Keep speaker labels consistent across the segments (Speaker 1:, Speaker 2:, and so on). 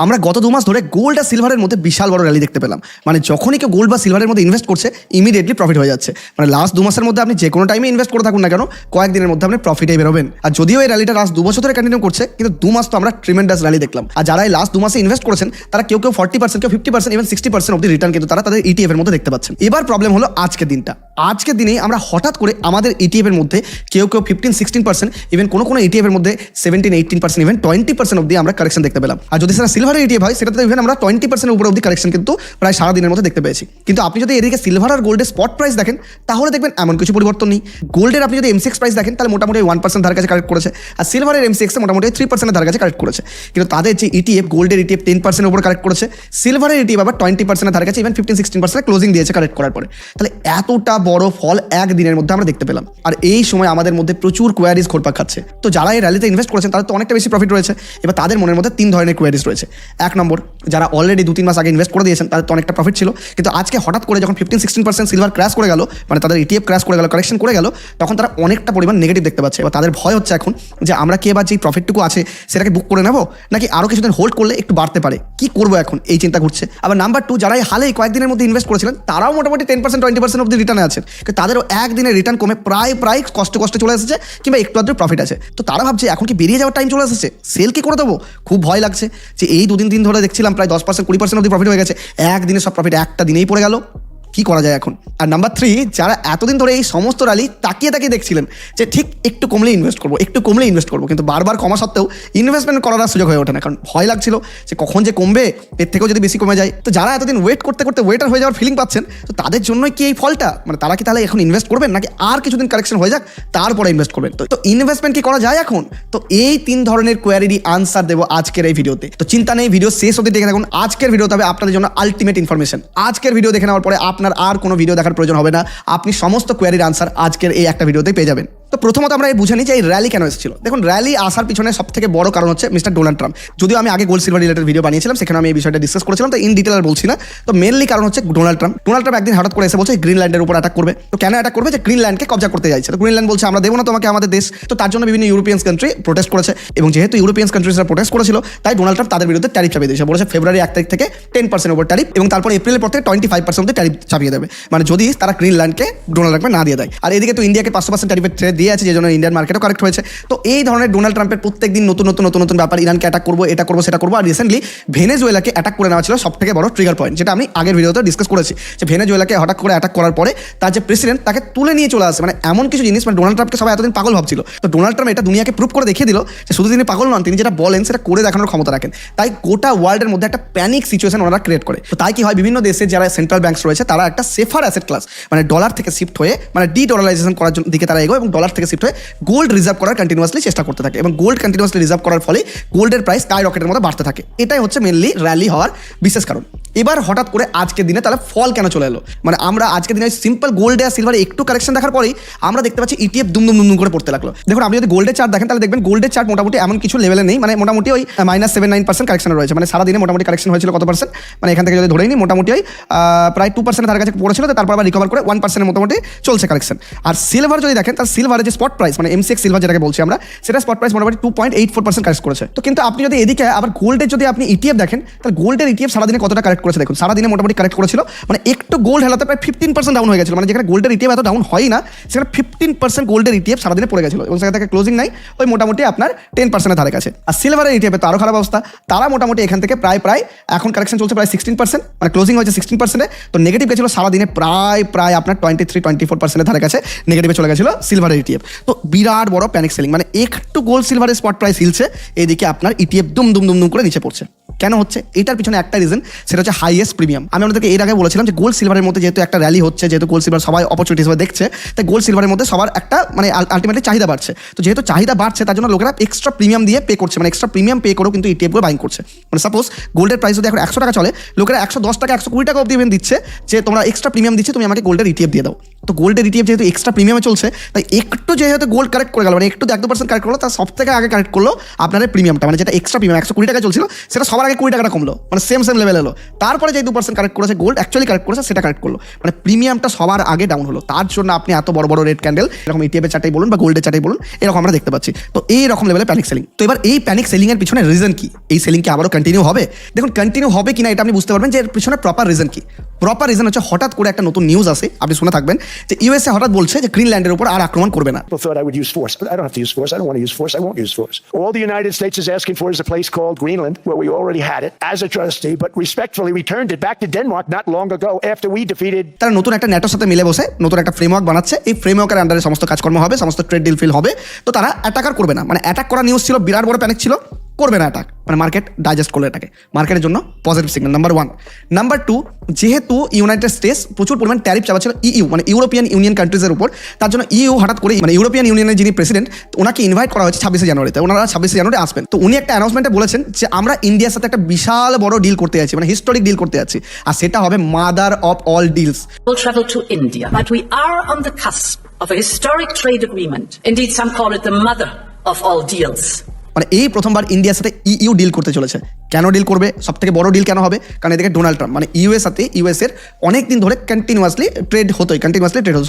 Speaker 1: আমরা গত 2 মাস ধরে গোল্ড আর সিলভারের মধ্যে বিশাল বড় র্যালি দেখতে পেলাম। মানে যখনই কেউ গোল্ড বা সিলভারের মধ্যে ইনভেস্ট করছে ইমিডিয়েটলি প্রফিট হয়ে যাচ্ছে। মানে লাস্ট 2 মাসের মধ্যে আপনি যে কোনো টাইমে ইনভেস্ট করে থাকুন না কেন, কয়েকদিনের মধ্যে আপনি প্রফিটেই বেরোবেন। আর যদিও এই র্যালিটা লাস্ট 2 বছর ধরে কন্টিনিউ করছে, কিন্তু 2 মাস তো আমরা ট্রিমেন্ডাস র্যালি দেখলাম। আর যারা এই লাস্ট 2 মাসে ইনভেস্ট করেছেন তারা কেউ 40%, কেউ 50%, ইভেন 60% অব্দি রিটার্ন কিন্তু তারা তাদের ETF এর মধ্যে দেখতে পাচ্ছেন। এবার প্রবলেম হলো আজকের দিনটা। আজকের দিনেই আমরা হঠাৎ করে আমাদের ETF এর মধ্যে কেউ 15-16%, ইভেন কোনো ETF এর মধ্যে 17-18%, ইভেন 20% অব্দি আমরা কারেকশন দেখতে পেলাম। আর যদি সেটা সিলভারের ETF হয় সেটাতে ইভেন আমরা 20% উপরে অব্দি কারেকশন কিন্তু প্রায় সারা দিনের মধ্যে দেখতে পেয়েছি। কিন্তু আপনি যদি এদিকে সিলভার আর গোল্ডের স্পট প্রাইস দেখেন তাহলে দেখবেন এমন কিছু পরিবর্তন নেই। গোল্ডের আপনি যদি MCX প্রাইস দেখেন তাহলে মোটামুটি 1% ধার কাছে কারেক্ট করেছে, আর সিলভারের MCX মোটামুটি 3% ধার কাছে কারেক্ট করেছে। কিন্তু তাদের যে ETF, গোল্ডের ETF 10% উপর কারেক্ট করেছে, সিলভারের ETF আবার 20% ধার কাছে, ইভেন 15-16% ক্লোজিং দিয়েছে কারেক্ট করার পরে। তাহলে এতটা বড় ফল একদিনের মধ্যে আমরা দেখতে পেলাম। আর এই সময় আমাদের মধ্যে প্রচুর কোয়ারিজ ঘুরপাক খাচ্ছে। তো যারা এই র্যালিতে ইনভেস্ট করেছেন তাদের তো অনেকটা বেশি প্রফিট রয়েছে। এবার তাদের মনের মধ্যে 3 ধরনের কোয়ারিজ রয়েছে। 1 নম্বর, যারা অলরেডি 2-3 মাস আগে ইনভেস্ট করে দিয়েছেন তাদের তো অনেকটা প্রফিট ছিল, কিন্তু আজকে হঠাৎ করে যখন 15-16% সিলভার ক্র্যাশ করে গেল, মানে তাদের ETF ক্র্যাশ করে গেল, কারেকশন করে গেল, তখন তারা অনেকটা পরিমাণ নেগেটিভ দেখতে পাচ্ছে। এবার তাদের ভয় হচ্ছে এখন যে আমরা কি এবার যে প্রফিটটুকু আছে সেটাকে বুক করে নেবো, নাকি আরও কিছুদিন হোল্ড করলে একটু বাড়তে পারে, কি করবো এখন এই চিন্তা ঘুরছে। আবার নাম্বার 2, যারা হালে কয়েকদিনের মধ্যে ইনভেস্ট করেছিলেন তারাও মোটামুটি 10-20% অব্দি রিটার্নে আছেন, কিন্তু তাদেরও একদিনের রিটার্ন কমে প্রায় কষ্টে চলে এসেছে, কিংবা একটু আধটু প্রফিট আছে। তো তারা ভাবছে এখন কি বেরিয়ে যাওয়ার টাইম চলে এসেছে, সেল কি করে দেবো। খুব ভয় লাগছে যে এই 2-3 দিন ধরে দেখছিলাম প্রায় 10%-20% অব্দি প্রফিট হয়ে গেছে, একদিনে সব প্রফিট একটা দিনেই পড়ে গেল, কি করা যায় এখন। আর নাম্বার 3, যারা এতদিন ধরে এই সমস্ত র্যালি তাকিয়ে দেখছিলেন যে ঠিক একটু কমলে ইনভেস্ট করবো, কিন্তু বারবার কমা সত্ত্বেও ইনভেস্টমেন্ট করার সুযোগ হয়ে ওঠে না, কারণ ভয় লাগছিল যে কখন যে কমবে, এর থেকেও যদি বেশি কমে যায়। তো যারা এতদিন ওয়েট করতে ওয়েটার হয়ে যাওয়ার ফিলিং পাচ্ছেন, তো তাদের জন্যই কি এই ফলটা, মানে তারা কি তাহলে এখন ইনভেস্ট করবেন, নাকি আর কিছুদিন কারেকশন হয়ে যাক তারপরে ইনভেস্ট করবেন। তো ইনভেস্টমেন্ট কি করা যায় এখন? তো এই 3 ধরনের কোয়ারিরই আনসার দেবো আজকের এই ভিডিওতে। তো চিন্তা নেই, ভিডিও শেষ অবধি দেখে থাকুন। আজকের ভিডিওতে হবে আপনাদের জন্য আলটিমেট ইনফরমেশন। আজকের ভিডিও দেখে নেওয়ার পরে আপনার আর কোনো ভিডিও দেখার প্রয়োজন হবে না, আপনি সমস্ত কোয়ারির আনসার আজকের এই একটা ভিডিওতেই পেয়ে যাবেন। তো প্রথমত আমরা বুঝে নিই যে এই র্যালি কেন এসেছিল। দেখুন, র্যালি আসার পিছনে সব থেকে বড় কারণ হচ্ছে মিস্টার ডোনাল্ড ট্রাম্প। যদিও আমি আগে গোল্ড সিলভার রিলেটেড ভিডিও বানিয়েছিলাম, সেখানে আমি এই বিষয়টা ডিসকাস করেছিলাম, তো ইন ডিটেল আর বলছি না। তো মেনলি কারণ হচ্ছে ডোনাল্ড ট্রাম্প একদিন হঠাৎ করে এসে বলছে গ্রিনল্যান্ডের উপর অ্যাটাক করবে। তো কেন অ্যাটাক করবে? যে গ্রিনল্যান্ডকে কবজা করতে যাচ্ছে। তো গ্রিনল্যান্ড বলছে আমরা দেবো না তোমাকে আমাদের দেশ। তো তার জন্য বিভিন্ন ইউরোপিয়ান কান্ট্রি প্রোটেস্ট করেছে, এবং যেহেতু ইউরোপিয়ান কান্ট্রিজরা প্রোটেস্ট করেছিল তাই ডোনাল্ড ট্রাম্প তাদের বিরুদ্ধে ট্যারিফ চাপিয়ে দিয়েছে। বলেছে ফেব্রুয়ারি 1 তারিখ থেকে 10% উপর ট্যারিফ, এবং তারপর এপ্রিলের পর থেকে 25% অব্দি ট্যারিফ চাপিয়ে দেবে, মানে যদি তারা গ্রিনল্যান্ডকে ডোনাল্ড ট্রাম্পে না দিয়ে দেয়। আর এদিকে তো ইন্ডিয়াকে 500% ট্যারিফ দিয়ে আছে, যে জন্য ইন্ডিয়ান মার্কেটও কারেক্ট হয়েছে। তো এই ধরনের ডোনাল্ড ট্রাম্পের প্রত্যেকদিন নতুন ব্যাপার, ইরানকে অ্যাটাক করবো, এটা করবো, সেটা করবো। আর রিসেন্টলি ভেনেজুয়েলাকে অ্যাটাক করে নেওয়া ছিল সব থেকে বড় ট্রিগার পয়েন্ট, যেটা আমি আগের ভিডিওতে ডিসকাস করেছি, যে ভেনেজুয়েলাকে হঠাৎ করে অ্যাটাক করার পরে তার যে প্রেসিডেন্ট তাকে তুলে নিয়ে চলে আসে। মানে এমন কিছু জিনিস, মানে ডোনাল্ড ট্রাম্পকে সবাই এতদিন পাগল ভাবছিল, তো ডোনাল্ড ট্রাম্প এটা দুনিয়াকে প্রুভ করে দেখিয়ে দিল যে শুধু তিনি পাগল নন, তিনি যেটা বলেন সেটা করে দেখানোর ক্ষমতা রাখেন। তাই গোটা ওয়ার্ল্ডের মধ্যে একটা প্যানিক সিচুয়েশন ওনারা ক্রিয়েট করে। তো তাই কি হয়, বিভিন্ন দেশে যারা সেন্ট্রাল ব্যাংকস রয়েছে তারা একটা সেফার অ্যাসেট ক্লাস, মানে ডলার থেকে শিফট হয়ে, মানে ডলারাইজেশন করার দিকে তারা এগোয়, এবং ডলার থেকে শিফট হয়ে গোল্ড রিজার্ভ করার কন্টিনিউয়াসলি চেষ্টা করতে থাকে, এবং গোল্ড কন্টিনিউয়াসলি রিজার্ভ করার ফলে গোল্ডের প্রাইস স্কাই রকেটের মতো বাড়তে থাকে। এটাই হচ্ছে মেনলি র্যালি হওয়ার বিশেষ কারণ। এবার হঠাৎ করে আজকের দিনে তাহলে ফল কেন চলে এলো? মানে আমরা আজকের দিনে সিম্পল গোল্ডে আর সিলভারে একটু কারেকশন দেখার পরেই আমরা দেখতে পাচ্ছি ETF দুম করে পড়তে লাগলো। দেখুন, আপনি যদি গোল্ডের চার্ট দেখেন তাহলে দেখবেন গোল্ডের চার্ট মোটামুটি এমন কিছু লেভেলে নেই, মানে মোটামুটি ওই -7-9% কারেকশন রয়েছে। মানে সারাদিনে মোটামুটি কারেকশন হয়েছিল কত পার্সেন্ট, মানে এখান থেকে যদি ধরেই নিই মোটামুটি ওই প্রায় 2% তার কাছে পড়েছিল, তারপর আবার রিকভার করে 1% মোটামুটি চলছে কারেকশন। আর সিলভার যদি দেখেন তাহলে সিলভারের যে স্পট প্রাইস, মানে MCX সিলভার যেটাকে বলছি আমরা, সেটা স্পট প্রাইস মোটামুটি 2.84% কারেক্ট করেছে। তো কিন্তু আপনি যদি এদিকে আবার গোল্ডের যদি আপনি ETF দেখেন তাহলে গোল্ডের ETF সারাদিনে কতটা কারেক্ট করেছে দেখুন। সারাদিনে মোটামুটি কারেক্ট করেছিল, মানে একটু গোল্ড হেলাতে প্রায় 15% ডাউন হয়ে গেছিল, মানে যেখানে গোল্ডের ETF এত ডাউন হয় না সেখানে 15% গোল্ডের ETF সারাদিনে পড়ে গেছিল, এবং সেখান থেকে ক্লোজিং নাই ওই মোটামুটি আপনার 10% ধারে কাছে। আর সিলভারের ETF তো আরও খারাপ অবস্থা, তারা মোটামুটি এখান থেকে প্রায় এখন কারেকশন চলছে প্রায় 16%, মানে ক্লোজিং হয়েছে 16%। তো নেগেটিভ গেছিল সারাদিনে প্রায় আপনার 23-24% ধারে কাছে নেগেটিভে চলে গেছিল সিলভারের ETF। তো বিরাট বড় প্যানিক সেলিং, মানে একটু গোল্ড সিলভারের স্পট প্রাইস হিলছে, এদিকে আপনার ETF দুম করে নিচে পড়ছে। কেন হচ্ছে? এটার পিছনে একটা রিজন, সেটা হচ্ছে হাইয়েস্ট প্রিমিয়াম। আমি আপনাদেরকে এর আগে বলেছিলাম যে গোল্ড সিলভারের মধ্যে যেহেতু একটা র্যালি হচ্ছে, যেহেতু গোল্ড সিলভার সবাই অপরচুনিটি হিসেবে দেখছে, তাই গোল্ড সিলভারের মধ্যে সবার একটা মানে আলটিমেটলি চাহিদা বাড়ছে। তো যেহেতু চাহিদা বাড়ছে তার জন্য লোকেরা এক্সট্রা প্রিমিয়াম দিয়ে পে করছে, মানে এক্সট্রা প্রিমিয়াম পে করেও কিন্তু ETF গুলো বাইং করছে। মানে সাপোজ গোল্ডের প্রাইস যদি এখন 100 টাকা চলে, লোকেরা 110 টাকা 120 টাকা অব্দি দিচ্ছে, যে তোমরা এক্সট্রা প্রিমিয়াম দিচ্ছে, তুমি আমাকে গোল্ডের ETF দিয়ে দাও। তো গোল্ডের ETF যেহেতু এক্সট্রা প্রিমিয়ামে চলছে, তাই একটু একটু যেহেতু গোল্ড কারেক্ট করে গেল, মানে একটু 1-2% কারেক্ট করলো, তার সব থেকে আগে কারেক্ট করলো আপনাদের প্রিমিয়ামটা, মানে যেটা এক্সট্রা প্রিমিয়াম 120 টাকা চলছিল সেটা সবার আগে 20 টাকাটা কমলো, মানে সেম লেভেল এলো। তারপরে যে 2% কারেক্ট করেছে গোল্ড অ্যাকচুয়ালি কারেক্ট করেছে সেটা কারেক্ট করলো, মানে প্রিমিয়ামটা সবার আগে ডাউন হলো। তার জন্য আপনি এত বড় বড় রেড ক্যান্ডেল এরকম ইটিএফের চার্টেই বলুন বা গোল্ডের চার্টেই বলুন এরকম আমরা দেখতে পাচ্ছি। তো এই রকম লেভেলে প্যানিক সেলিং। তো এবার এই প্যানিক সেলিং এর পিছনে রিজন কি, এই সেলিং কি আবারও কন্টিনিউ হবে? দেখুন কন্টিনিউ হবে কিনা এটা আপনি বুঝতে পারবেন যে এর পিছনে প্রপার রিজন কি। প্রপার রিজন হচ্ছে হঠাৎ করে একটা নতুন নিউজ আসে, আপনি শুনে থাকবেন যে ইউএসএ হঠাৎ বলছে যে গ্রিনল্যান্ডের উপর আর আক্রমণ করবে না।
Speaker 2: People thought I would use force, but I don't have to use force. I don't want to use force. I won't use force. All the United States is asking for is a place called Greenland, where we already had it as a trustee, but respectfully returned it back to Denmark not long ago after we defeated.
Speaker 1: তারা নতুন একটা ন্যাটোর সাথে মিলে বসে নতুন একটা framework বানাচ্ছে, এই ফ্রেমওয়ার্কের আন্ডারে সমস্ত কাজকর্ম হবে, সমস্ত ট্রেড ডিল ফিল হবে। তো তারা অ্যাটাকার করবে না, মানে অ্যাটাক করা নিউজ ছিল, বিরাট বড় প্যানিক ছিল, করবে না অ্যাটাক, মানে মার্কেট ডাইজেস্ট করলো এটাকে, মার্কেটের জন্য পজিটিভ সিগন্যাল নাম্বার 1। নাম্বার 2, যেহেতু ইউনাইটেড স্টেটস প্রচুর পরিমাণ ট্যারিফ চাপাচ্ছিল ইইউ মানে ইউরোপিয়ান ইউনিয়ন কান্ট্রিজের উপর, তার জন্য ইইউ হঠাৎ করে মানে ইউরোপিয়ান ইউনিয়নের যিনি প্রেসিডেন্ট ওনাকে ইনভাইট করা হয়েছে 26 জানুয়ারিতে, ওনারা 26 জানুয়ারি আসবেন। তো উনি একটা অ্যানাউন্সমেন্টে বলেছেন যে আমরা ইন্ডিয়ার সাথে একটা বিশাল বড় ডিল করতে যাচ্ছি, মানে হিস্টোরিক ডিল করতে যাচ্ছি, আর সেটা হবে mother of all deals.
Speaker 3: Will travel to India, but we are on the cusp of a historic trade agreement. Indeed, some call it the mother of all deals.
Speaker 1: মানে এই প্রথমবার ইন্ডিয়ার সাথে ইইউ ডিল করতে চলেছে। কেন ডিল করবে? সব থেকে বড় ডিল কেন হবে? কারণ এদিকে ডোনাল্ড ট্রাম্প মানে ইউএস সাথে ইউএসের অনেক দিন ধরে কন্টিনিউয়াসলি ট্রেড হতো,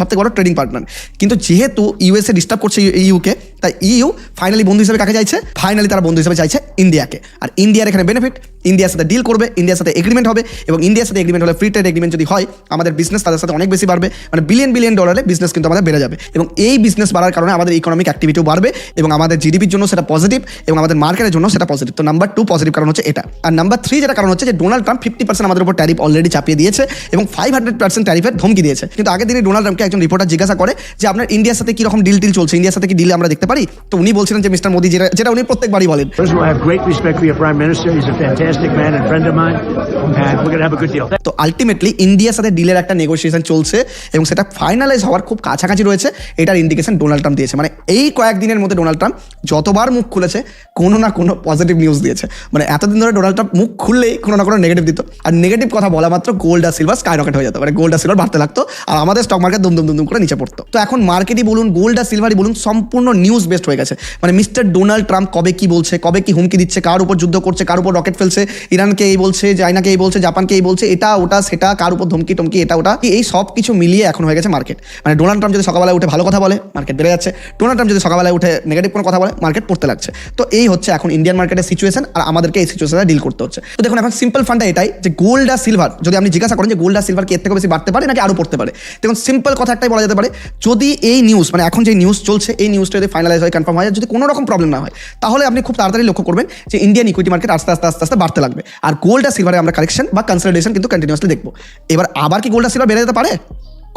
Speaker 1: সব থেকে বড় ট্রেডিং পার্টনার। কিন্তু যেহেতু ইউএসএ ডিস্টার্ব করছে ইইউকে, তাই ইইউ ফাইনালি বন্ধু হিসেবে কাকে চাইছে? ফাইনালি তারা বন্ধু হিসেবে চাইছে ইন্ডিয়াকে। আর ইন্ডিয়ার এখানে বেনিফিট, ইন্ডিয়ার সাথে ডিল করবে, ইন্ডিয়ার সাথে এগ্রিমেন্ট হবে, এবং ইন্ডিয়ার সাথে এগ্রিমেন্ট হলে ফ্রি ট্রেড এগ্রিমেন্ট যদি হয় আমাদের বিজনেস তাদের সাথে অনেক বেশি বাড়বে, মানে বিলিয়ন ডলারে বিজনেস কিন্তু আমাদের বেড়ে যাবে, এবং এই বিজনেস বাড়ার কারণে আমাদের ইকোনমিক অ্যাক্টিভিটিও বাড়বে, এবং আমাদের জিডিপির জন্য সেটা পজিটিভ, এবং আমাদের মার্কেটের জন্য সেটা পজিটিভ। তো নাম্বার 2 পজিটিভ কারণ হচ্ছে এটা। আর নাম্বার 3 যেটা কারণ হচ্ছে যে ডোনাল্ড ট্রাম্প 50% আমাদের উপর ট্যারিফ অলরেডি চাপিয়ে দিয়েছে এবং 500% ট্যারিফের ধমকি দিয়েছে। কিন্তু আগের দিনে ডোনাল্ড ট্রাম্পকে একজন রিপোর্টার জিজ্ঞাসা করে যে আপনার ইন্ডিয়ার সাথে কি রকম ডিল চলছে, ইন্ডিয়ার সাথে কি ডিল আমরা দেখতে পারি? তো উনি বলছিলেন যে মিস্টার মোদি, যেটা উনি প্রত্যেকবারই বলেন,
Speaker 4: First of all, I have great respect for your Prime Minister. He's a fantastic man and friend of mine, and we're going to have a good deal.
Speaker 1: তো আলটিমেটলি ইন্ডিয়ার সাথে ডিলের একটা নেগোসিয়েশন চলছে এবং সেটা ফাইনালাইজ হওয়ার খুব কাছাকাছি রয়েছে, এটার ইন্ডিকেশন ডোনাল্ড ট্রাম্প দিয়েছে। মানে এই কয়েকদিনের মধ্যে ডোনাল্ড ট্রাম্প যতবার মুখ খুলেছে কোনো না কোনো পজিটিভ নিউজ দিয়েছে। মানে এতদিন ধরে ডোনাল্ড ট্রাম্প মুখ খুললেই কোনো না কোনো নেগেটিভ দিত, আর নেগেটিভ কথা বলা মাত্র গোল্ড আর সিলভার স্কাই রকেট হয়ে যেত, মানে গোল্ড আর সিলভার বাড়তে লাগতো আর আমাদের স্টক মার্কেট দুম দুম করে নিচে পড়তো। তো এখন মার্কেটই বলুন, গোল্ড আর সিলভারই বলুন, সম্পূর্ণ নিউজ বেসড হয়ে গেছে। মানে মিস্টার ডোনাল্ড ট্রাম্প কবে কি বলছে, কবে কি হুমকি দিচ্ছে, কার উপর যুদ্ধ করছে, কার উপর রকেট ফেলছে, ইরানকে এই বলছে, চায়নাকে এই বলছে, জাপানকে এই বলছে, এটা ওটা সেটা, কার উপর ধমকি টমকি এটা ওটা, এই সব কিছু মিলিয়ে এখন হয়ে গেছে মার্কেট। মানে ডোনাল্ড ট্রাম্প যদি সকালবেলায় উঠে ভালো কথা বলে মার্কেট বেড়ে যাচ্ছে, ডোনাল্ড ট্রাম্প যদি সকালবেলায় উঠে নেগেটিভ কোনো কথা বলে মার্কেট পড়তে লাগছে। তো এই হচ্ছে এখন ইন্ডিয়ান মার্কেটের সিচুয়েশন, আর আমাদেরকে এই সিচুয়েশনে ডিল করতে হচ্ছে। তো দেখুন এখন সিম্পল ফান্ডা এটাই যে গোল্ড আর সিলভার, যদি আপনি জিজ্ঞাসা করেন যে গোল্ড আর সিলভার কি এর থেকে বেশি বাড়তে পারে নাকি আরও পড়তে পারে, দেখুন সিম্পল কথা একটাই বলা যেতে পারে, যদি এই নিউজ মানে এখন যে নিউজ চলছে এই নিউজটা যদি ফাইনালাইজ হয়, কনফার্ম হয়, যদি কোনো রকম প্রবলেম না হয়, তাহলে আপনি খুব তাড়াতাড়ি লক্ষ্য করবেন যে ইন্ডিয়ান ইকুইটি মার্কেট আস্তে আস্তে বাড়তে লাগবে, আর গোল্ড আর সিলভারে আমরা কারেকশন বা কনসলিডেশন কিন্তু কন্টিনিউয়াসলি দেখবো। এবার আবার কি গোল্ড আর সিলভার বেড়ে যেতে পারে?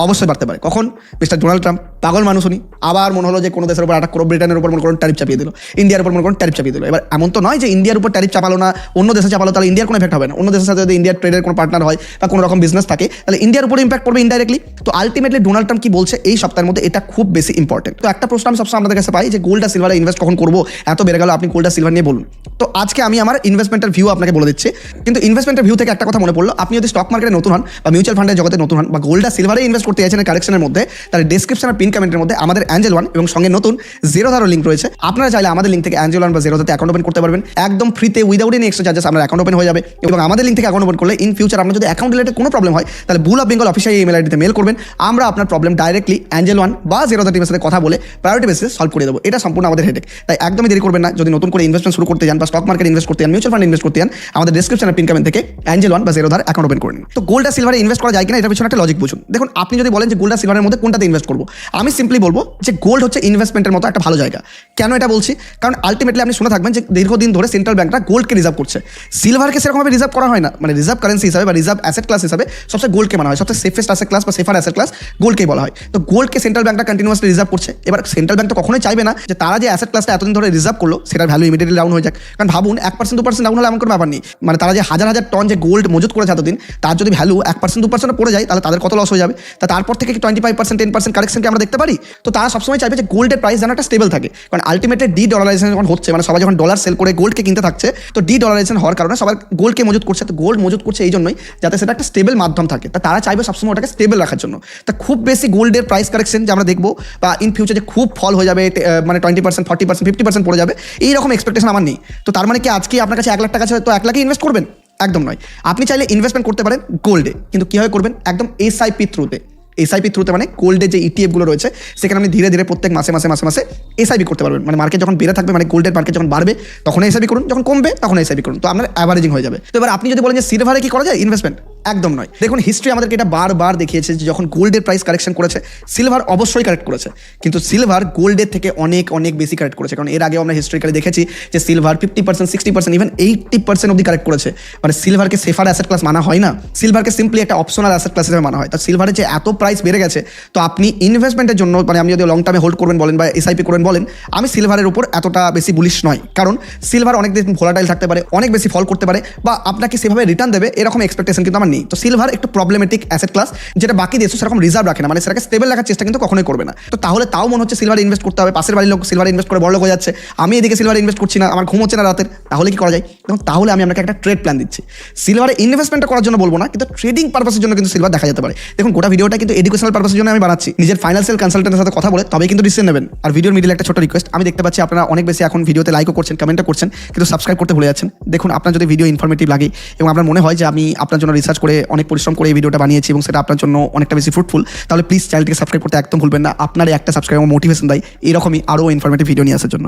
Speaker 1: অবশ্যই বাড়তে পারে। কখন? মিস্টার ডোনাল্ড ট্রাম্প পাগল মানুষ উনি, আবার মনে হলো যে কোনো দেশের উপর অ্যাটাক করো, ব্রিটেনের উপর মনে করুন ট্যারিফ চাপিয়ে দিল, ইন্ডিয়ার উপর মনে করুন ট্যারিফ চাপিয়ে দিল। এবার এমন তো নয় যে ইন্ডিয়ার উপর ট্যারিফ চাপালো না অন্য দেশে চাপালো তাহলে ইন্ডিয়ার কোনো এফেক্ট হবে না। অন্য দেশের সাথে যদি ইন্ডিয়ার ট্রেডের কোনো পার্টনার হয় বা কোনো রকম বিজনেস থাকে তাহলে ইন্ডিয়ার উপর ইম্প্যাক্ট করবে ইনডাইরেক্টলি। তো আলটিমেটলি ডোনাল্ড ট্রাম্প কি বলছে এই সপ্তাহের মধ্যে এটা খুব বেশি ইম্পর্টেন্ট। তো একটা প্রশ্ন আমি সবসময় আমাদের কাছে পাই যে গোল্ড আর সিলভারে ইনভেস্ট কখন করবো, এত বেড়ে গেল, আপনি গোল্ড আর সিলভার নিয়ে বলুন। তো আজকে আমি আমার ইনভেস্টমেন্টের ভিউ আপনাকে বলে দিচ্ছি, কিন্তু ইনভেস্টমেন্টের ভিউ থেকে একটা কথা মনে পড়লো, আপনি যদি স্টক মার্কেটে নতুন হন বা মিউচুয়াল ফান্ডের জগতে নতুন হন বা গোল্ড আর সিলভারে ইনভেস্ট করতে চাইছেন কারেকশনের মধ্যে, তাহলে ডেসক্রিপশন আর পিন কমেন্টের মধ্যে আমাদের অ্যাঞ্জেল ওয়ান এবং সঙ্গে নতুন জেরোধারও লিঙ্ক রয়েছে। আপনারা চাইলে আমাদের লিঙ্ক থেকে অ্যাঞ্জেল ওয়ান বা জেরোধাতে অ্যাকাউন্ট ওপেন করতে পারবেন একদম ফ্রিতে, উইদাউট এনি এক্সট্রা চার্জেস আপনার অ্যাকাউন্ট ওপেন হয়ে যাবে। এবং আমাদের লিঙ্ক থেকে অ্যাকাউন্ট ওপেন করলে ইন ফিউচার আপনার যদি অ্যাকাউন্ট রিলেটেড কোনো প্রবলেম হয় তাহলে বুল অফ বেঙ্গল অফিসিয়াল ইমেল আইডিতে মেল করবেন, আমরা আপনার প্রবলেম ডাইরেক্টলি অ্যাঞ্জেল ওয়ান বা জেরোধা টিমের সাথে কথা বলে প্রায়োরিটি বেসিসে সলভ করে দেবো। এটা সম্পূর্ণ আমাদের হেডেক, তাই একদমই দেরি করবেন না। যদি নতুন করে ইনভেস্টমেন্ট শুরু করতে যান বা স্টক মার্কেট ইনভেস্ট করতে যান, মিউচুয়াল ফান্ড ইনভেস্ট করতে যান, আমাদের ডেসক্রিপশনের পিন কমেন্ট থেকে অ্যাঞ্জেল ওয়ান বা জেরোধার অ্যাকাউন্ট ওপেন করে নিন। তো গোল্ড আর সিলভারে ইনভেস্ট করা যায় কিনা এটার পিছনে একটা লজিক বুঝুন। দেখুন আপনি যদি বলেন যে গোল্ড আর সিলভারের মধ্যে কোনটাতে ইনভেস্ট করবো, আমি সিম্পলি বলবো যে গোল্ড হচ্ছে ইনভেস্টমেন্টের মতো একটা ভালো জায়গা। কেন এটা বলছি? কারণ আলটিমেটলি আপনি শুনে থাকবেন যে দীর্ঘদিন ধরে সেন্ট্রাল ব্যাংকরা গোল্ডকে রিজার্ভ করছে, সিলভারকে সেরকমভাবে রিজার্ভ করা হয় না। মানে রিজার্ভ কারেন্সি হিসাবে বা রিজার্ভ অ্যাসেট ক্লাস হিসাবে সবচেয়ে গোল্ডকে মানা হয়, সবচেয়ে সেফেস্ট অ্যাসেট ক্লাস বা সেফার অ্যাসেট ক্লাস গোল্ডকেই বলা হয়। তো গোল্ডকে সেন্ট্রাল ব্যাংকটা কন্টিনিউয়াসলি রিজার্ভ করছে। এবার সেন্ট্রাল ব্যাংক তো কখনোই চাইবে না যে তারা যে অ্যাসেট ক্লাসটা এতদিন ধরে রিজার্ভ করলো সেটার ভ্যালু ইমিডিয়েটলি ডাউন হয়ে যাক। কারণ ভাবুন 1% 2% ডাউন হলে এমন কোনো ব্যাপার নেই, মানে তারা যে হাজার টন যে গোল্ড মজুত করেছে এতদিন, তার যদি ভ্যালু 1% 2% পড়ে যায় তাহলে তাদের কত লস হয়ে যাবে। তা তারপর থেকে কি 25% 10% কারেকশনকে আমরা দেখতে পারি? তো তারা সবসময় চাইবে যে গোল্ডের প্রাইস যেন একটা স্টেবল থাকে, কারণ আলটিমেটলি ডি ডলারাইজেশন যখন হচ্ছে, মানে সবাই যখন ডলার সেল করে গোল্ডকে কিনতে থাকছে, তো ডি ডলারাইজেশন হওয়ার কারণে সবাই গোল্ডকে মজুত করছে। তো গোল্ড মজুত করছে এই জন্যই যাতে সেটা একটা স্টেবল মাধ্যম থাকে। তা তারা চাইবে সবসময় ওটাকে স্টেবল রাখার জন্য। তা খুব বেশি গোল্ডের প্রাইস কারেকশন যে আমরা দেখবো বা ইন ফিউচার যে খুব ফল হয়ে যাবে, মানে 20%, 40%, 50% পড়ে যাবে, এইরকম এক্সপেকটেশন আমার নেই। তো তার মানে কি আজকে আপনার কাছে 1 লাখ টাকা আছে তো 1 লাখে ইনভেস্ট করবেন? একদম নয়। আপনি চাইলে ইনভেস্টমেন্ট করতে পারেন গোল্ডে, কিন্তু কীভাবে করবেন? একদম এসআইপি থ্রুতে। এসআইপি থ্রুতে মানে গোল্ডের যে ইটিএফগুলো রয়েছে সেখানে আপনি ধীরে ধীরে প্রত্যেক মাসে মাসে মাসে মাসে এসআইপি করতে পারবেন। মানে মার্কেট যখন বেড়ে থাকবে, মানে গোল্ডের মার্কেট যখন বাড়বে তখন এসআইপি করুন, যখন কমবে তখন এসআইপি করুন, তো আপনার অ্যাভারেজিং হয়ে যাবে। তো এবার আপনি যদি বলেন যে সিলভারে কি করা যায় ইনভেস্টমেন্ট, একদম নয়। দেখুন হিস্ট্রি আমাদেরকে এটা বারবার দেখিয়েছে যে যখন গোল্ডের প্রাইস কারেকশন করেছে সিলভার অবশ্যই কারেক্ট করেছে, কিন্তু সিলভার গোল্ডের থেকে অনেক অনেক বেশি কারেক্ট করেছে। কারণ এর আগে আমরা হিস্ট্রিক্যালি দেখেছি যে সিলভার 50%, 60%, ইভেন 80% অবধি কারেক্ট করেছে। মানে সিলভারকে সেফার অ্যাসেট ক্লাস মানা হয় না, সিলভারকে সিম্পলি একটা অপশনাল অ্যাসেট ক্লাস হিসেবে মানা হয়। তো সিলভারের যে এত প্রাইস বেড়ে গেছে, তো আপনি ইনভেস্টমেন্টের জন্য, মানে আমি যদি লং টার্মে হোল্ড করবেন বলেন বা এসআইপি করবেন বলেন, আমি সিলভারের উপর এতটা বেশি বুলিশ নয়। কারণ সিলভার অনেক দিন ভোলাটাইল থাকতে পারে, অনেক বেশি ফল করতে পারে, বা আপনাকে সেভাবে রিটার্ন দেবে এরকম এক্সপেকটেশন কিন্তু আমার নেই। তো সিলভার একটু প্রবলেমেটিক অ্যাসেট ক্লাস, যেটা বাকি দেশও সেরকম রিজার্ভ রাখে না, মানে সেটাকে স্টেবল রাখার চেষ্টা কিন্তু কখনোই করবে না। তো তাহলে তাও মনে হচ্ছে সিলভার ইনভেস্ট করতে হবে, পাশের বাড়ির লোক সিলভার ইনভেস্ট করে বড় লোক হয়ে যাচ্ছে, আমি এদিকে সিলভার ইনভেস্ট করছি না, আমার ঘুম হচ্ছে না রাতের, তাহলে কি করা যায়? তাহলে আমি আপনাকে একটা ট্রেড প্ল্যান দিচ্ছি। সিলভারে ইনভেস্টমেন্টটা করার জন্য বলবো না, কিন্তু ট্রেডিং পারপাসের জন্য কিন্তু সিলভার দেখা যেতে পারে। দেখুন গোটা ভিডিওটা কিন্তু এডুকেশনাল পারপাসের জন্য আমি বানাচ্ছি, নিজের ফাইন্যান্সিয়াল কনসালটেন্টের সাথে কথা বলে তবেই কিন্তু ডিসিশন নেবেন। আর ভিডিওর মিডিলে একটা ছোট রিকোয়েস্ট, আমি দেখতে পাচ্ছি আপনারা অনেক বেশি এখন ভিডিওতে লাইকও করছেন, কমেন্টও করছেন, কিন্তু সাবস্ক্রাইব করতে ভুলে যাচ্ছেন। দেখুন আপনার যদি ভিডিও ইনফরমেটিভ লাগে এবং আপনার মনে হয় যে আমি আপনার জন্য রিসার্চ করে অনেক পরিশ্রম করে এই ভিডিওটা বানিয়েছি এবং সেটা আপনার জন্য অনেকটা বেশি ফ্রুটফুল, তাহলে প্লিজ চ্যানেলটিকে সাবস্ক্রাইব করতে একদম ভুলবেন না। আপনার এই একটা সাবস্ক্রাইব আমার মোটিভেশন দেয় এরকমই আরও ইনফরমেটিভ ভিডিও নিয়ে আসার জন্য।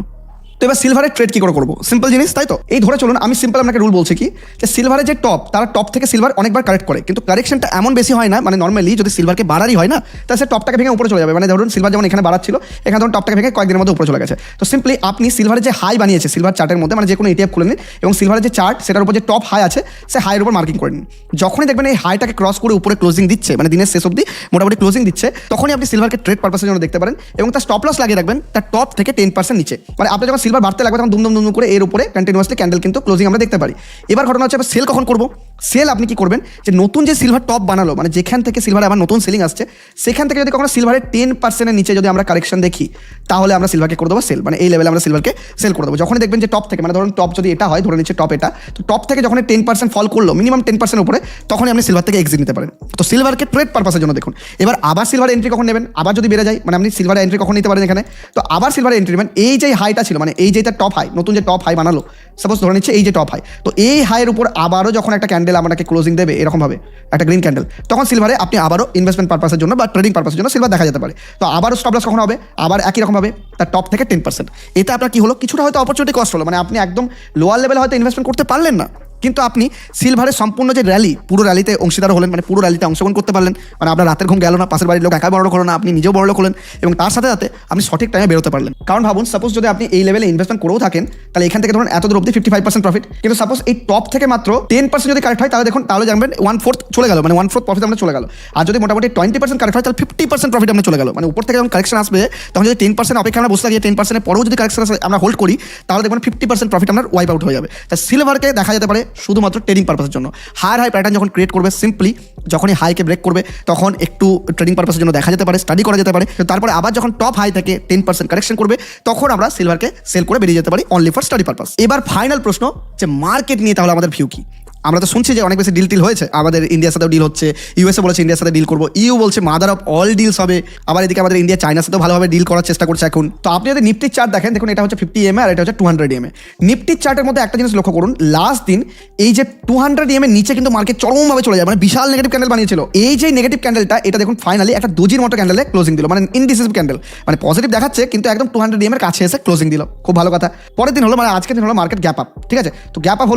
Speaker 1: তো এবার সিলভারের ট্রেড কি করে করবো? সিম্পল জিনিস, তাই তো? এই ধরে চলুন, আমি সিম্পল আপনাকে রুল বলছি কি, যে সিলভারের যে টপ, তারা টপ থেকে সিলভার অনেকবার কারেক্ট করে, কিন্তু কারেকশনটা এমন বেশি হয় না। মানে নর্মালি যদি সিলভারকে বাড়ারই হয় না, তাহলে সে টপটাকে ভেঙে উপরে চলে যাবে। মানে ধরুন সিলভার যেমন এখানে বাড়াচ্ছিল, এখানে ধরুন টপটাকে ভেঙে কয়েকদিনের মধ্যে উপরে চলে গেছে। তো সিম্পলি আপনি সিলভারের যে হাই বানিয়েছে সিলভার চার্টের মধ্যে, মানে যে কোনো ইটিএফ খুলে নিন এবং সিলভারের যে চার্ট সেটার উপর যে টপ হাই আছে সে হাইয়ের উপর মার্কিং করে নিন। যখনই দেখবেন এই হাইটাকে ক্রস করে উপরে ক্লোজিং দিচ্ছে, মানে দিনের শেষ অবধি মোটামুটি ক্লোজিং দিচ্ছে, তখনই আপনি সিলভারকে ট্রেড পারপাসের জন্য দেখতে পারেন এবং তার স্টপ লস লাগিয়ে রাখবেন তার টপ থেকে 10% নিচে। মানে আপনি যখন সিলভার বাড়তে লাগবে তখন দুম করে এর উপরে কন্টিনিউয়াসলি ক্যান্ডেল কিন্তু ক্লোজিং আমরা দেখতে পারি। এবার ঘটনা হচ্ছে সেল কখন করবো? সেল আপনি কি করবেন, যে নতুন যে সিলভার টপ বানালো, মানে যেখান থেকে সিলভার আবার নতুন সেলিং আসছে, সেখান থেকে যদি কখনো সিলভারের 10%-এর নিচে যদি আমরা কারেকশন দেখি, তাহলে আমরা সিলভারকে করে দেবো সেল। মানে এই লেভেলে আমরা সিলভারকে সেল করে দেবো। যখনই দেখবেন যে টপ থেকে, মানে ধরুন টপ যদি এটা হয়, ধরে নিচ্ছে টপ এটা, তো টপ থেকে যখন 10% ফল করলো, মিনিমাম 10% উপরে, তখনই আপনি সিলভার থেকে এক্সিট নিতে পারেন। তো সিলভারকে ট্রেড পারপাসের জন্য দেখুন। এবার আবার সিলভার এন্ট্রি কখন নেবেন? আবার যদি বেড়ে যায়, মানে আপনি সিলভার এন্ট্রি কখন নিতে পারেন এখানে? তো আবার সিলভার এন্ট্রি নেবেন এই যে হাইটা ছিল, মানে এই যে তার টপ হাই, নতুন যে টপ হাই বানালো, সাপোজ ধরে নিচ্ছে এই যে টপ হাই, তো এই হাইয়ের উপর আবারও যখন একটা ক্যান্ডেল আপনাকে ক্লোজিং দেবে এরকমভাবে একটা গ্রিন ক্যান্ডেল, তখন সিলভারে আপনি আবারও ইনভেস্টমেন্ট পারপাসের জন্য বা ট্রেডিং পারপাসের জন্য সিলভার দেখা যেতে পারে। তো আবারও স্টপ লস কখন হবে? আবার একই রকমভাবে তার টপ থেকে 10%। এতে আপনার কি হলো? কিছুটা হয়তো অপরচুনিটি কস্ট হলো, মানে আপনি একদম লোয়ার লেভেলে হয়তো ইনভেস্টমেন্ট করতে পারলেন না, কিন্তু আপনি সিলভারের সম্পূর্ণ যে র্যালি, পুরো র্যালিতে অংশীদার হলেন, মানে পুরো র্যালিতে অংশগ্রহণ করতে পারলেন। মানে আপনার রাতের ঘুম গেল না, পাশের বাড়ির লোক একা বড় লোক হলো না, আপনি নিজেও বড় লোক হলেন এবং তার সাথে সাথে আপনি সঠিক টাইমে বেরোতে পারলেন। কারণ ভাবুন, সাপোজ যদি আপনি এই লেভেলে ইনভেস্টমেন্ট করেও থাকেন, তাহলে এখান থেকে ধরুন এত দূর অব্দি 55% প্রফিট, কিন্তু সাপোজ এই টপ থেকে মাত্র 10% যদি কারেক্ট হয়, তাহলে দেখুন, তাহলে জানবেন 1/4 চলে গেল, মানে 1/4 প্রফিট আমরা চলে গেল। আর যদি মোটামুটি 20% কারেক্ট হয়, তাহলে 50% প্রফিট আমরা চলে গেল। মানে উপর থেকে যখন কারেকশন আসবে, তখন যদি 10% অপেক্ষা আমরা বসে থাকি, 10%-এর পরেও যদি কারেকশন আমরা হোল্ড করি, তাহলে দেখবেন 50% প্রফিট আমরা ওয়াইপ আউট হয়ে যাবে। তাই সিলভারকে দেখা যেতে পারে শুধুমাত্র ট্রেডিং পারপাসের জন্য। হায়ার হাই প্যাটার্ন যখন ক্রিয়েট করবে, সিম্পলি যখনই হাইকে ব্রেক করবে, তখন একটু ট্রেডিং পারপাসের জন্য দেখা যেতে পারে, স্টাডি করা যেতে পারে। তারপরে আবার যখন টপ হাই থেকে 10% কারেকশন করবে, তখন আমরা সিলভারকে সেল করে বেরিয়ে যেতে পারি অনলি ফর স্টাডি পারপাস। এবার ফাইনাল প্রশ্ন, যে মার্কেট নিয়ে তাহলে আমাদের ভিউ কি? আমরা তো শুনছি যে অনেক বেশি ডিল হয়েছে, আমাদের ইন্ডিয়ার সাথেও ডিল হচ্ছে, ইউএসএ বলেছে ইন্ডিয়ার সাথে ডিল করবো, ইউ বলছে মাদার অফ অল ডিলস হবে, আবার এদিকে আমাদের ইন্ডিয়া চায়নার সাথেও ভালোভাবে ডিল করার চেষ্টা করছে এখন। তো আপনি যদি নিফটির চার্ট দেখেন, দেখুন এটা হচ্ছে 50 EMA আর এটা হচ্ছে 200 EMA। নিফটির চার্টের মধ্যে একটা জিনিস লক্ষ্য করুন, লাস্ট দিন এই যে 200 EMA নিচে কিন্তু মার্কেট চরমভাবে চলে যায়, মানে বিশাল নেগেটিভ ক্যান্ডেল বানিয়েছিল। এই যে নেগেটিভ ক্যান্ডেলটা, এটা দেখুন ফাইনালি একটা দোজির মতো ক্যান্ডেলে ক্লোজিং দিল, মানে ইনডিসিসিভ ক্যান্ডেল, মানে পজিটিভ দেখাচ্ছে কিন্তু একদম 200 EMA এর কাছে এসে ক্লোজিং দিল। খুব ভালো কথা। পরের দিন হলো, মানে আজকের দিন হলো মার্কেট গ্যাপ আপ, ঠিক আছে? তো গ্যাপ আপ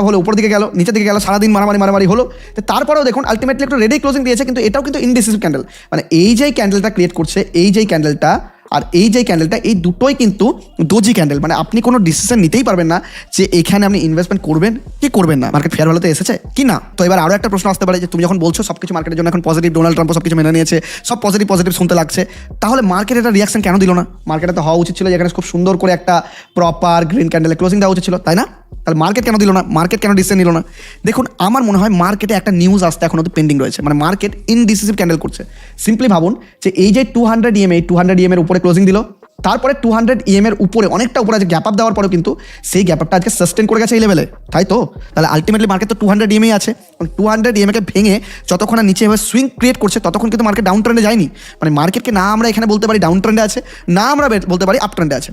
Speaker 1: হলো উপর দিকে গেল, নিচের দিকে গেল, সারাদিন মারামারি হলো। তারপরেও দেখুন আলটিমেটলি একটু রেডি ক্লোজিং দিয়েছে, কিন্তু এটাও কিন্তু ইনডিসিসিভ ক্যান্ডেল। মানে এই যে ক্যান্ডেলটা ক্রিয়েট করছে, এই যে ক্যান্ডেলটা আর এই যে ক্যান্ডেলটা, এই দুটোই কিন্তু ডোজি ক্যান্ডেল। মানে আপনি কোনো ডিসিশন নিতেই পারবেন না যে এখানে আপনি ইনভেস্টমেন্ট করবেন কি করবেন না, মার্কেট ফেয়ার ভ্যালুতে এসেছে কি না। তো এবার আরও একটা প্রশ্ন আসতে পারে, যে তুমি যখন বলছো সবকিছু মার্কেটের জন্য এখন পজিটিভ, ডোনাল্ড ট্রাম্প সবকিছু মেনে নিয়েছে, সব পজিটিভ শুনতে লাগছে, তাহলে মার্কেট এটা রিয়াকশন কেন দিল না? মার্কেটে তো হওয়া উচিত ছিল যেখানে খুব সুন্দর করে একটা প্রপার গ্রিন ক্যান্ডেলে ক্লোজিং দেওয়া উচিত ছিল, তাই না? তাহলে মার্কেট কেন দিল না, মার্কেট কেন ডিসিশন নিল না? দেখুন আমার মনে হয় মার্কেটে একটা নিউজ আসতে এখন অব্দি পেন্ডিং রয়েছে, মানে মার্কেট ইনডিসিসিভ ক্যান্ডেল করছে। সিম্পলি ভাবুন যে এই যে 200 EM, এই 200 EM এর উপরে ক্লোজিং দিল, তারপরে 200 EM এর উপরে অনেকটা উপরে আছে গ্যাপ আপ দেওয়ার পরেও কিন্তু সেই গ্যাপ আপটা আজকে সাস্টেন করে গেছে এই লেভেলে, তাই তো? তাহলে আলটিমেটলি মার্কেট তো 200 EM আছে, 200 EM কে ভেঙে যতক্ষণ না নিচে এভাবে সুইং ক্রিয়েট করছে ততক্ষণ কিন্তু মার্কেট ডাউন ট্রেন্ডে যায়নি। মানে মার্কেটকে না আমরা এখানে বলতে পারি ডাউন ট্রেন্ডে আছে, না আমরা বলতে পারি আপ ট্রেন্ডে আছে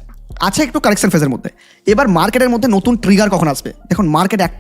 Speaker 1: একটু কারেকশন ফেজের মধ্যে। এবার মার্কেটের মধ্যে নতুন ট্রিগার কখন আসবে? দেখুন মার্কেট